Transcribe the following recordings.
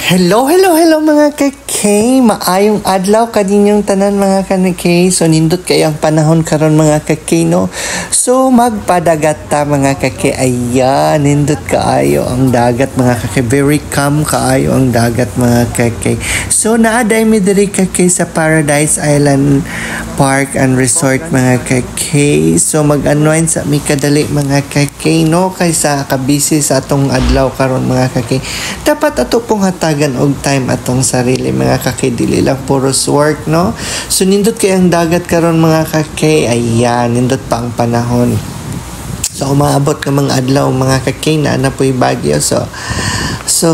Hello, hello, hello mga kakay. Maayong adlaw kaninyong tanan mga kakay. So nindot kayo ang panahon karon mga kakay no. So magpadagat ta mga kakay. Ayan, nindot kaayo ang dagat mga kakay. Very calm kaayo ang dagat mga kakay. So naaday mi diri kakay sa Paradise Island Park and Resort mga kakay. So mag-unwind sa mi kadali mga kakay no kaysa kabisi sa atong adlaw karon mga kakay. Dapat ato pong hatagan og time atong sarili mga kakay, dili lang puros work no. So nindot kay ang dagat karon mga kakay. Ayan, nindot pa ang panahon. So umaabot ng mga adlaw mga kakay na napoy bagyo. So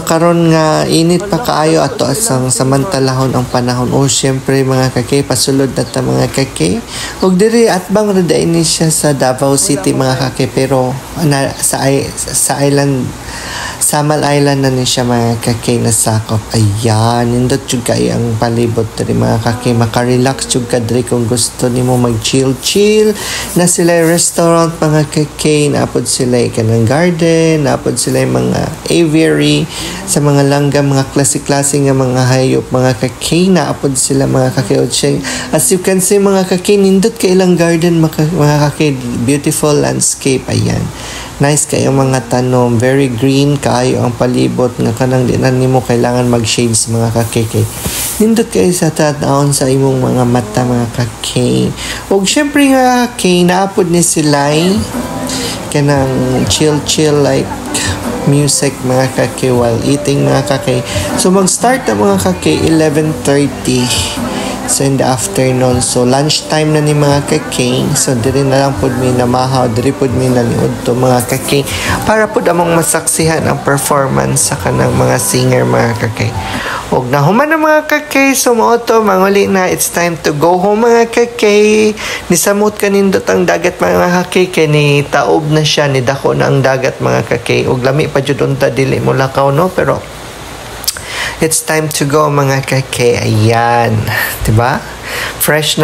karon nga init pa kaayo ato asang samantalahon ang panahon. O syempre mga kakay, pasulod na ta mga kakay. Og diri atbang rada ini siya sa Davao City mga kakay, pero sa island, Samal Island na ni siya mga kakay nasakop. Ayan, nindot jud kay ang palibot diri mga kakay. Maka-relax jud ka diri kung gusto nimo mag-chill na sila restaurant mga kakay. Naapod sila kanang garden, naapod sila mga aviary sa mga langgam, mga klase-klase nga mga hayop mga kakay. Naapod sila mga kakay. As you can see mga kakay, nindot kay ilang garden mga kakay. Beautiful landscape. Ayan, nice kayo mga tanom, very green kaayo ang palibot nga kanang di na nimo kailangan mag-shades mga kakay. Nindot kayo sa tatawon sa imong mga mata mga kakay. Og syempre nga kakay, naapod ni silay kanang chill like music mga kakay while eating mga kakay. So mag-start na mga kakay 11:30. So in the afternoon, so lunch time na ni mga kakay. So diri na lang pud mi namahaw, diri pud mi naliud to mga kakay para pud among masaksihan ang performance sa kanang mga singer mga kakay. Og nahuman na mga kakay, so mao to manguli na, it's time to go home mga kakay. Nisamot kanindot ang dagat mga kakay, kay ni taob na siya, ni dako na ang dagat mga kakay. Og lami pa jud unta dili mo lakaw no, pero it's time to go mga kakay. Ayan, diba? Fresh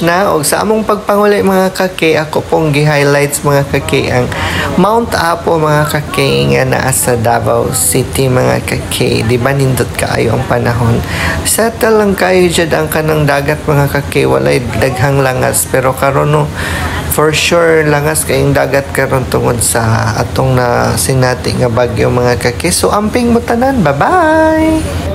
na. O sa among pagpanguli mga kakay, ako pong gi-highlights mga kakay ang Mount Apo mga kakay nga naa sa Davao City mga kakay. Diba nindot kaayo ang panahon. Settle lang kayo dyan ang kanang dagat mga kakay. Walay daghang langas. Pero karon no, for sure langas kayong dagat karon tungod sa atong na sinati nga bagyo mga kakay. So amping mo tanan. Bye-bye!